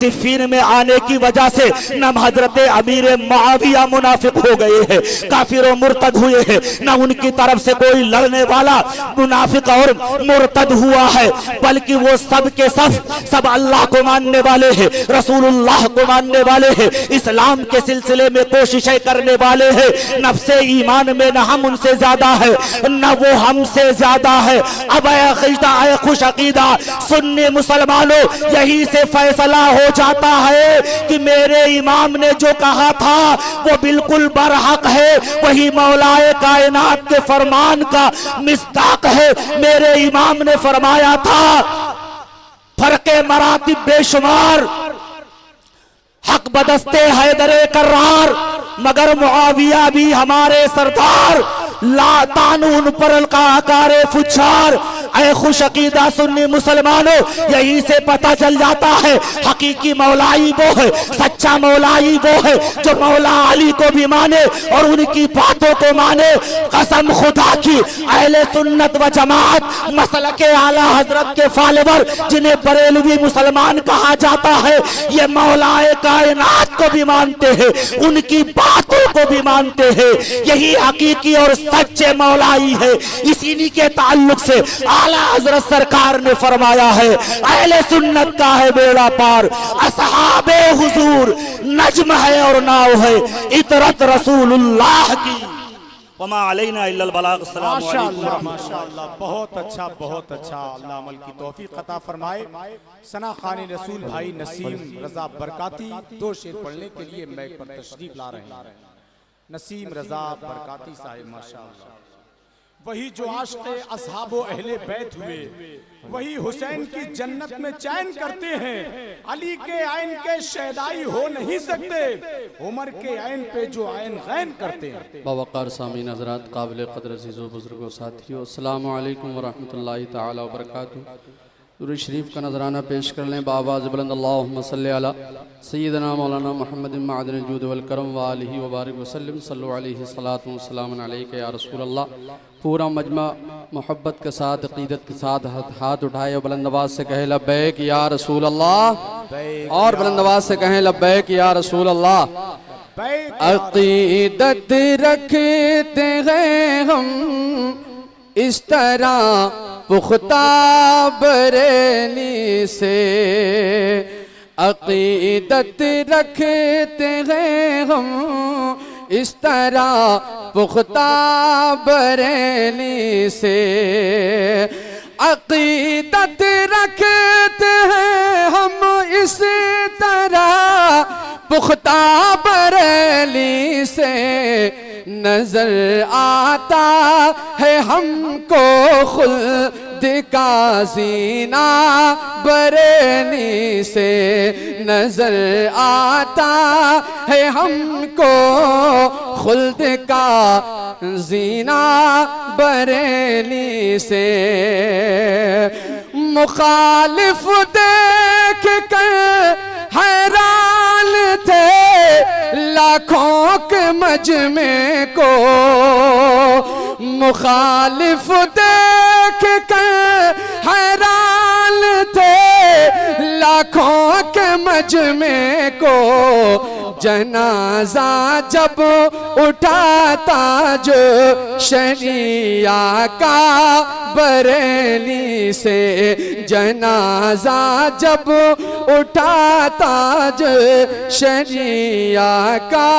सिफ़ीन में आने की वजह से न हजरत अमीर मुआविया मुनाफिक हो गए हैं, काफिर और मुर्तद हुए हैं, न उनकी तरफ से कोई लड़ने वाला मुनाफिक और मुर्तद हुआ है, बल्कि वो सब के सब अल्लाह को मानने वाले हैं, रसूलुल्लाह को मानने वाले हैं, इस्लाम के सिलसिले में कोशिशें करने वाले हैं। नफ्से ईमान में न हम उनसे ज्यादा है न वो हमसे ज्यादा है। अब खुश अकीदा सुन्नी मुसलमानों, यही से फैसला हो जाता है कि मेरे इमाम ने जो कहा था वो बिल्कुल बरहक है, वही मौलाए कायनात के फरमान का मिस्ताक है। मेरे इमाम ने फरमाया था फर्के मरातिब बेशुमार, हक बदस्ते हैदरे कर्रार, मगर मुआविया भी हमारे सरदार, ला तानून पर का आकारे फुच्छार। ऐ खुश अकीदा सुन्नी मुसलमानों, यही से पता चल जाता है हकीकी मौलाई वो है, सच्चा मौलाई वो है जो मौला अली को भी माने और उनकी बातों को माने। कसम खुदा की, अहले सुन्नत व जमात मसलक के आला हजरत के फॉलोवर जिन्हें बरेलवी मुसलमान कहा जाता है, ये मौलाए कायनात को भी मानते हैं, उनकी बातों को भी मानते हैं। यही हकीकी और सच्चे मौलाई है। इसी के ताल्लुक से आला हजरत सरकार ने फरमाया है अहले सुन्नत का है बेड़ा पार, असहाबे हुजूर नज्म है और नाव है, इतरत रसूलुल्लाह की, वमा अलैना इल्लल बलाग। माशाअल्लाह माशाअल्लाह, बहुत अच्छा बहुत अच्छा, अल्लाह अमल की तौफीक अता फरमाए। सना खानी रसूल भाई नसीम रजा बरकाती दो शेर पढ़ने के लिए मैक पर तशरीफ ला रहे हैं। नसीम रजा बरकाती साहिब माशाअल्लाह, वही जो आशिक़े असहाबो अहले बैत हुए, वही हुसैन की जन्नत में चैन करते हैं। अली के आइन के शहदाई हो नहीं सकते, उमर के आइन पे जो आइन गैन करते हैं। बावकार सामीन हज़रात, काबिल क़द्र अज़ीज़ व बुज़ुर्गों साथियों, अस्सलामु अलैकुम व रहमतुल्लाहि तआला व बरकातुहू। दुरूद शरीफ का नजराना पेश कर लें बावाज़ बुलंद, अल्लाहुम्मा सल्लि अला सय्यिदना मौलाना मुहम्मदिन मअदनिल जूद वल करम व आलिहि व बारिक व सल्लिम, सल्लु अलैहि सलातु व सलामुन अलैका या रसूल अल्लाह। पूरा मजमा मोहब्बत के साथ अक़ीदत के साथ हाथ उठाए और बुलंद आवाज़ से कहे लब्बैक या रसूल अल्लाह, और बुलंद आवाज़ से कहें लब्बैक या रसूल अल्लाह। अक़ीदत रखते हैं हम इस तरह पुख्ता बरेली से, अक़ीदत रखते हैं हम इस तरह पुख्ता बरेली से, अक़ीदत रखते हैं हम इस तरह पुख्ता बरेली से। नजर आता है हमको खुल्द का जीना बरेली से, नजर आता है हमको खुल्द का जीना बरेली से। मुखालिफ देख कर हैरान थे लाखों के मजमे को, मुखालिफ देख कर हैरान थे लाखों के मजमे को। जनाजा जब उठाता जो शरिया का बरेली से, जनाजा जब उठाता जो शरिया का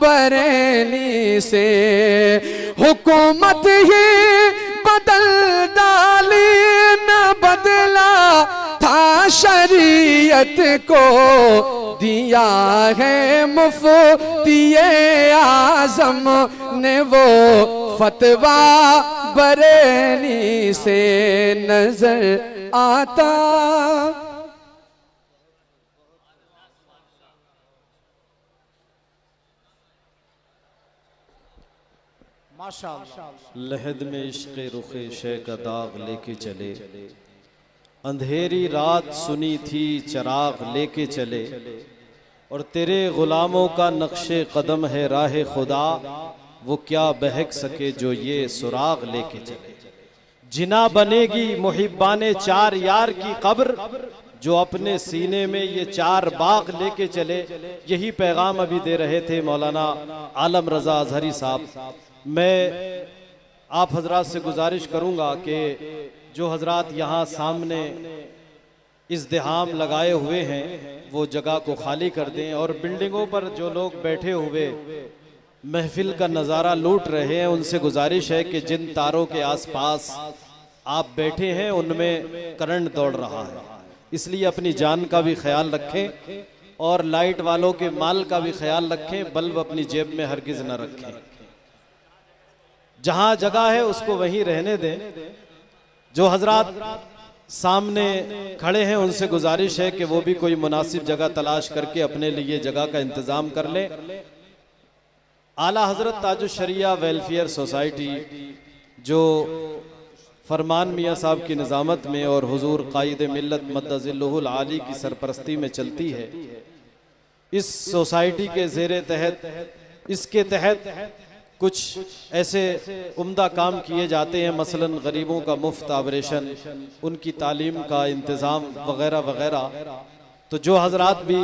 बरेली से। हुकूमत ही बदल डाली न बदला था शरीयत को, दिया है मुफ्ती आज़म ने वो फतवा बरेली से नजर आता। माशाअल्लाह, लहद में इश्क़े रुखे शे का दाग लेके चले, अंधेरी रात सुनी थी चराग लेके चले, और तेरे गुलामों का नक्शे कदम है राह खुदा, वो क्या बहक सके जो ये सुराग लेके चले। जिना बनेगी मुहिब्बाने चार यार की कब्र, जो अपने सीने में ये 4 बाग लेके चले, यही पैगाम अभी दे रहे थे मौलाना आलम रजा अजहरी साहब। मैं आप हजरात से गुजारिश करूंगा कि जो हजरात यहाँ सामने इज़्दिहाम लगाए हुए हैं वो जगह को खाली कर दें, और बिल्डिंगों पर जो लोग बैठे हुए महफिल का नज़ारा लूट रहे हैं उनसे गुजारिश है कि जिन तारों के आसपास आप बैठे हैं उनमें करंट दौड़ रहा है, इसलिए अपनी जान का भी ख्याल रखें और लाइट वालों के माल का भी ख्याल रखें। बल्ब अपनी जेब में हरगिज न रखें, जहां जगह है उसको वहीं रहने दें। जो हजरात सामने खड़े हैं उनसे गुजारिश है कि वो भी कोई मुनासिब जगह तलाश करके अपने लिए जगह का इंतजाम कर लें। आला हजरत ताजुश शरिया वेलफेयर सोसाइटी जो फरमान मियाँ साहब की निज़ामत में और हुजूर कायद मिल्लत मद्दज़िल्लुहुल आली की सरपरस्ती में चलती है, इस सोसाइटी के ज़ेरे तहत इसके तहत कुछ ऐसे उम्दा काम किए जाते हैं, मसलन गरीबों का मुफ्त ऑपरेशन, उनकी तालीम का इंतज़ाम वगैरह वगैरह। तो जो हजरात भी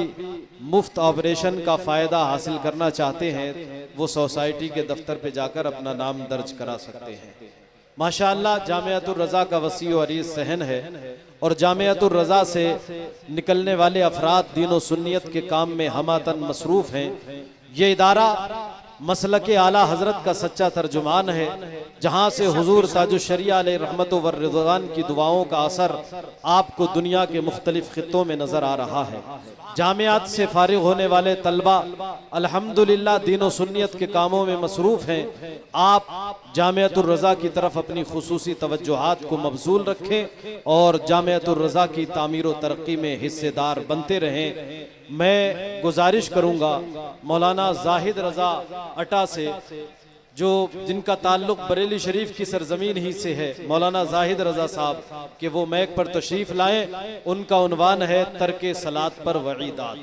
मुफ्त ऑपरेशन का फ़ायदा हासिल करना चाहते हैं वो सोसाइटी के दफ्तर पे जाकर अपना नाम दर्ज करा सकते हैं। माशाअल्लाह जामियातुर रज़ा का वसी और अरीज़ सहन है, और जामियातुर रज़ा से निकलने वाले अफराद दीन व सुन्नियत के काम में हमातन मसरूफ़ हैं। ये इदारा मसलक आला हजरत का सच्चा तर्जुमान है, जहाँ से हुजूर ताजुश शरिया अलैहि रहमत व रिज़वान की दुआओं का असर आपको दुनिया के मुख्तलिफ खित्तों में नजर आ रहा है। जामियात से फारिग होने वाले तलबा अल्हम्दुलिल्लाह दीन व सुन्नियत के कामों में मसरूफ़ हैं। आप जामियातुर रज़ा की तरफ अपनी खुसूसी तवज्जुहात को मबजूल रखें और जामियातुर रज़ा की तामीर व तरक्की में हिस्सेदार बनते रहें। मैं गुजारिश करूँगा मौलाना जाहिद रज़ा अटा से, जो जिनका ताल्लुक बरेली शरीफ की सरजमीन ही से है, मौलाना जाहिद रज़ा साहब कि वो मैक पर तशरीफ़ लाएं। उनका उन्वान है तर्के सलात पर वईदात।